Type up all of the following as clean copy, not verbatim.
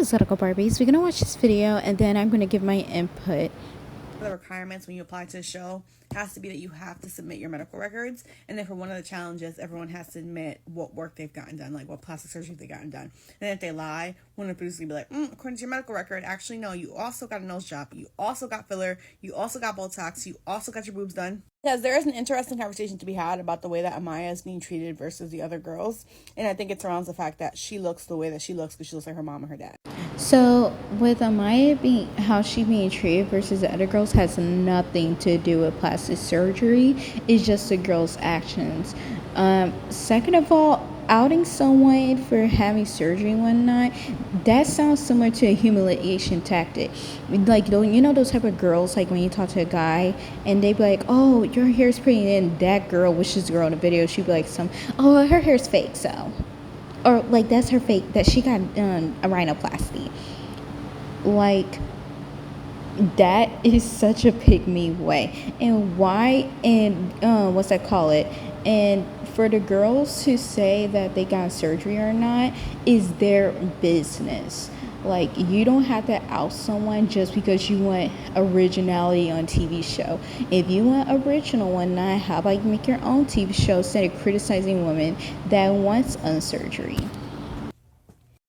Exotical Barbies. We're gonna watch this video and then I'm gonna give my input. The requirements when you apply to the show has to be that you have to submit your medical records, and then for one of the challenges, everyone has to admit what work they've gotten done, like what plastic surgery they've gotten done. And if they lie, one of the producers will be like, according to your medical record, actually no, you also got a nose job, you also got filler, you also got Botox, you also got your boobs done. Because there is an interesting conversation to be had about the way that Amaya is being treated versus the other girls, and I think it surrounds the fact that she looks the way that she looks because she looks like her mom and her dad. So with Amaya being how she being treated versus the other girls has nothing to do with plastic surgery. It's just the girls' actions. Second of all, outing someone for having surgery and whatnot, that sounds similar to a humiliation tactic. Like, you know those type of girls, like when you talk to a guy and they be like, oh, your hair's pretty, and that girl, which is the girl in the video, she'd be like oh, her hair's fake, so. Or like that's her fake, that she got a rhinoplasty. Like, that is such a pick me way. And why, and what's that call it, and for the girls to say that they got surgery or not is their business. Like, you don't have to out someone just because you want originality on TV show. If you want original one night, how about you make your own TV show instead of criticizing women that wants surgery?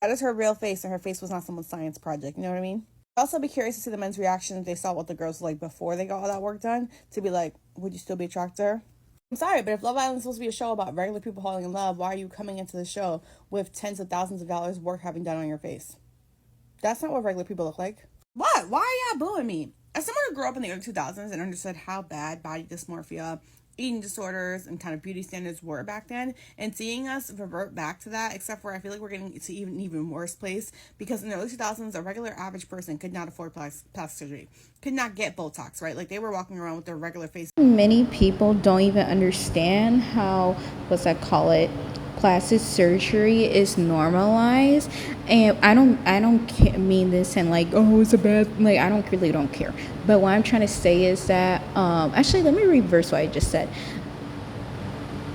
That is her real face, and her face was not someone's science project. You know what I mean? I'd also be curious to see the men's reaction if they saw what the girls were like before they got all that work done, to be like, would you still be attracted to her? I'm sorry, but if Love Island is supposed to be a show about regular people falling in love, why are you coming into the show with tens of thousands of dollars work having done on your face? That's not what regular people look like. What? Why are y'all booing me? As someone who grew up in the early 2000s and understood how bad body dysmorphia, eating disorders, and kind of beauty standards were back then, and seeing us revert back to that, except for I feel like we're getting to even worse place, because in the early 2000s, a regular average person could not afford plastic surgery, could not get Botox, right? Like, they were walking around with their regular face. Many people don't even understand how, what's that call it, plastic surgery is normalized. And I don't mean this and like, oh, it's a bad, like, I don't care, but what I'm trying to say is that actually, let me reverse what I just said.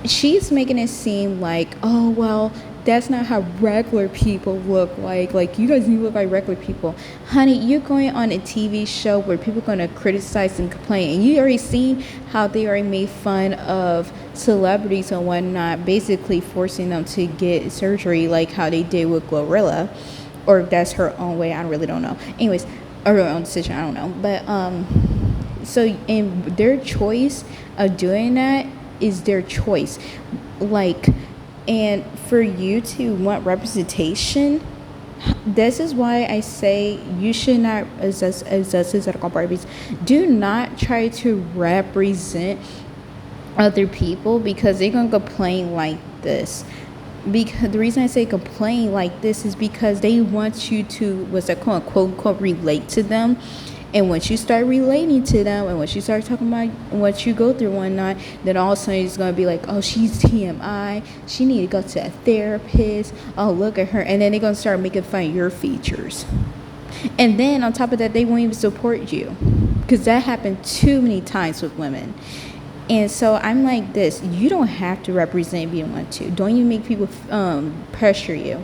She's making it seem like, oh, well, that's not how regular people look like. Like, you guys need to look like regular people. Honey, you're going on a TV show where people are going to criticize and complain. And you already seen how they already made fun of celebrities and whatnot, basically forcing them to get surgery, like how they did with Glorilla. Or if that's her own way, I really don't know. Anyways, or her own decision, I don't know. But, so, in their choice of doing that is their choice. Like, and for you to want representation, this is why I say you should not, as Exotical Barbies, do not try to represent other people, because they're gonna complain like this. Because the reason I say complain like this is because they want you to, what's that called, quote unquote, relate to them. And once you start relating to them, and once you start talking about what you go through one night, then all of a sudden it's going to be like, oh, she's TMI. She need to go to a therapist. Oh, look at her. And then they're going to start making fun of your features. And then on top of that, they won't even support you. Because that happened too many times with women. And so I'm like this. You don't have to represent if you don't want to. Don't even make people pressure you.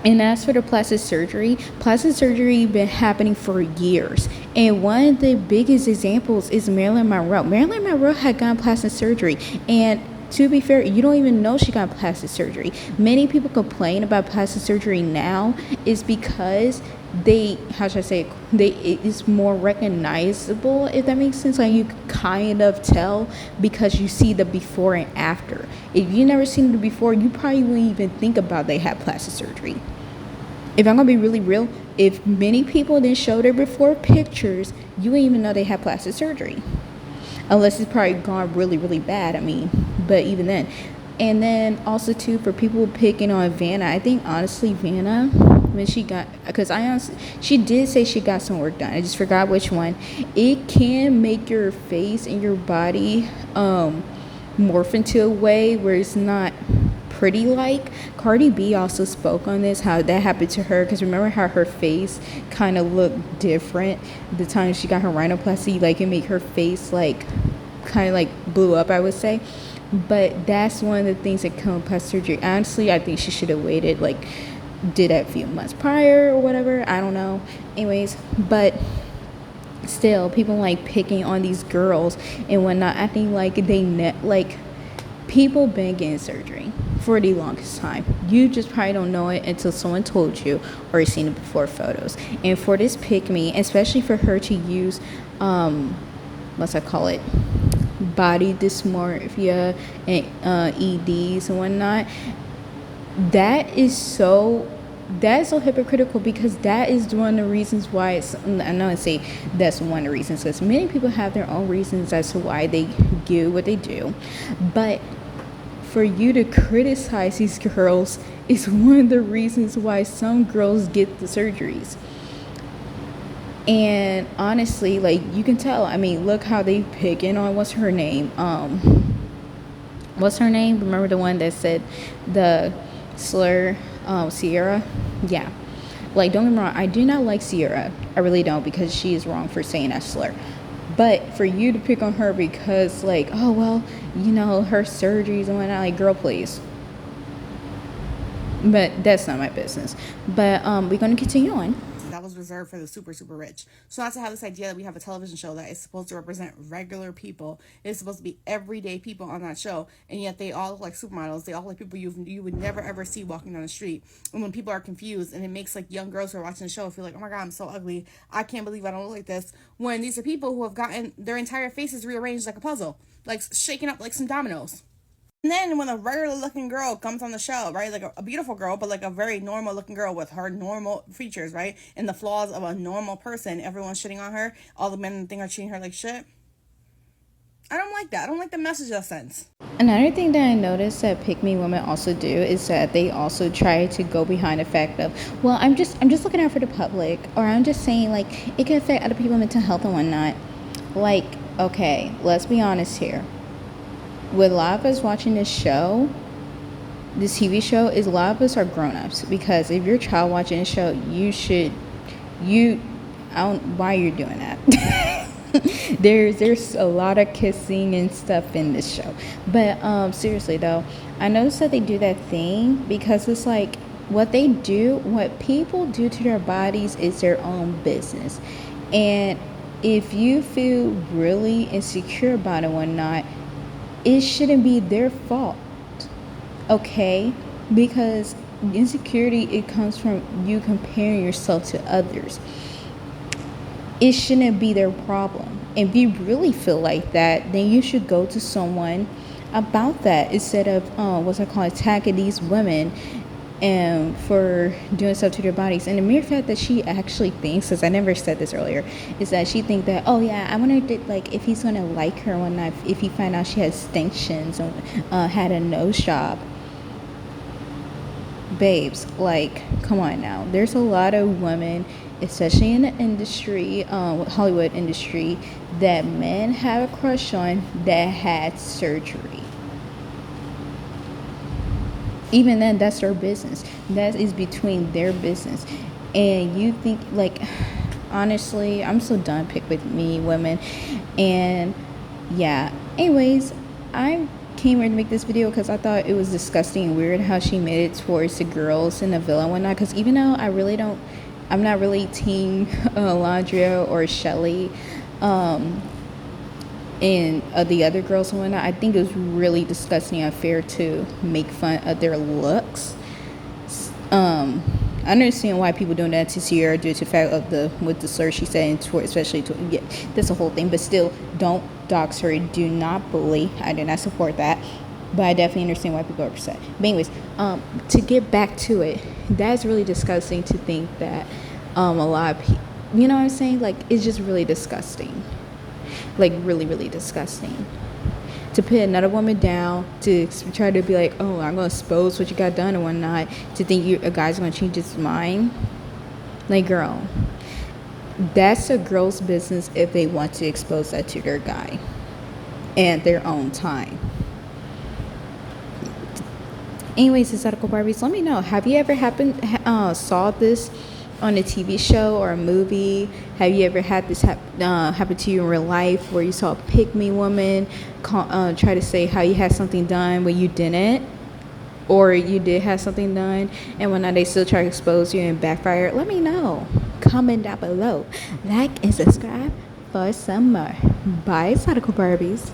And as for the plastic surgery been happening for years. And one of the biggest examples is Marilyn Monroe. Marilyn Monroe had gotten plastic surgery. And to be fair, you don't even know she got plastic surgery. Many people complain about plastic surgery now is because it's more recognizable, if that makes sense. Like, you kind of tell because you see the before and after. If you never seen the before, you probably wouldn't even think about they had plastic surgery. If I'm gonna be really real, if many people didn't show their before pictures, you wouldn't even know they had plastic surgery, unless it's probably gone really, really bad. I mean, but even then. And then also too, for people picking on Vanna, I think honestly Vanna, when she got, because she did say she got some work done, I just forgot which one. It can make your face and your body morph into a way where it's not pretty. Like, Cardi B also spoke on this, how that happened to her, because remember how her face kind of looked different the time she got her rhinoplasty. Like, it made her face like kind of like blew up, I would say. But that's one of the things that come with plastic surgery. Honestly, I think she should have waited. Like, did that a few months prior or whatever. I don't know. Anyways, but still, people like picking on these girls and whatnot. I think like people been getting surgery for the longest time. You just probably don't know it until someone told you or you've seen it before photos. And for this pick me, especially for her to use what's I call it, body dysmorphia and EDs and whatnot, that's so hypocritical, because that is one of the reasons why I'm not gonna say that's one of the reasons, because many people have their own reasons as to why they do what they do, but for you to criticize these girls is one of the reasons why some girls get the surgeries. And honestly, like, you can tell, I mean, look how they picking on what's her name, remember the one that said the slur, Sierra? Yeah. Like, don't get me wrong, I do not like Sierra. I really don't, because she is wrong for saying that slur. But for you to pick on her because, like, oh, well, you know, her surgeries and whatnot, like, girl, please. But that's not my business. But we're going to continue on. That was reserved for the super, super rich. So not to have this idea that we have a television show that is supposed to represent regular people. It's supposed to be everyday people on that show. And yet they all look like supermodels. They all look like people you would never, ever see walking down the street. And when people are confused, and it makes like young girls who are watching the show feel like, oh my God, I'm so ugly. I can't believe I don't look like this. When these are people who have gotten their entire faces rearranged like a puzzle. Like shaken up like some dominoes. And then when a regular looking girl comes on the show, right, like a beautiful girl, but like a very normal looking girl with her normal features, right, and the flaws of a normal person, everyone's shitting on her. All the men in the thing are treating her like shit. I don't like that. I don't like the message that sends. Another thing that I noticed that pick me women also do is that they also try to go behind the fact of, well, I'm just looking out for the public, or I'm just saying, like, it can affect other people's mental health and whatnot. Like, okay, let's be honest here. With a lot of us watching this show, this TV show, is a lot of us are grown-ups, because if you're a child watching this show, why you're doing that. there's a lot of kissing and stuff in this show, but seriously though, I noticed that they do that thing because it's like what people do to their bodies is their own business. And if you feel really insecure about it or not, it shouldn't be their fault, okay? Because insecurity, it comes from you comparing yourself to others. It shouldn't be their problem. If you really feel like that, then you should go to someone about that instead of attacking these women and for doing stuff to their bodies. And the mere fact that she actually thinks, because I never said this earlier, is that she thinks that, oh yeah, I wonder like if he's gonna like her or not if he find out she has extensions or had a nose job. Babes, like, come on now. There's a lot of women, especially in the industry, Hollywood industry, that men have a crush on that had surgery. Even then, that's their business. That is between their business. And you think, like, honestly, I'm so done pick with me women. And yeah, anyways, I came here to make this video because I thought it was disgusting and weird how she made it towards the girls in the villa and whatnot. Because even though I'm not really team Landria or Shelly and the other girls and whatnot, I think it was really disgusting and unfair to make fun of their looks. I understand why people doing that to Sierra due to the fact of with the slur she said, especially to, yeah, that's a whole thing. But still, don't dox her. Do not bully. I do not support that. But I definitely understand why people are upset. But anyways, to get back to it, that's really disgusting to think that a lot of people, you know what I'm saying? Like, it's just really disgusting. Like, really, really disgusting. To put another woman down, to try to be like, oh, I'm going to expose what you got done and whatnot, to think a guy's going to change his mind. Like, girl, that's a girl's business if they want to expose that to their guy at their own time. Anyways, Exotical Barbies, let me know. Have you ever saw this on a TV show or a movie? Have you ever had this happen to you in real life, where you saw a pick-me woman try to say how you had something done when you didn't? or you did have something done and when they still try to expose you and backfire, let me know. Comment down below. Like and subscribe for some more. Bye, Exotical Barbies.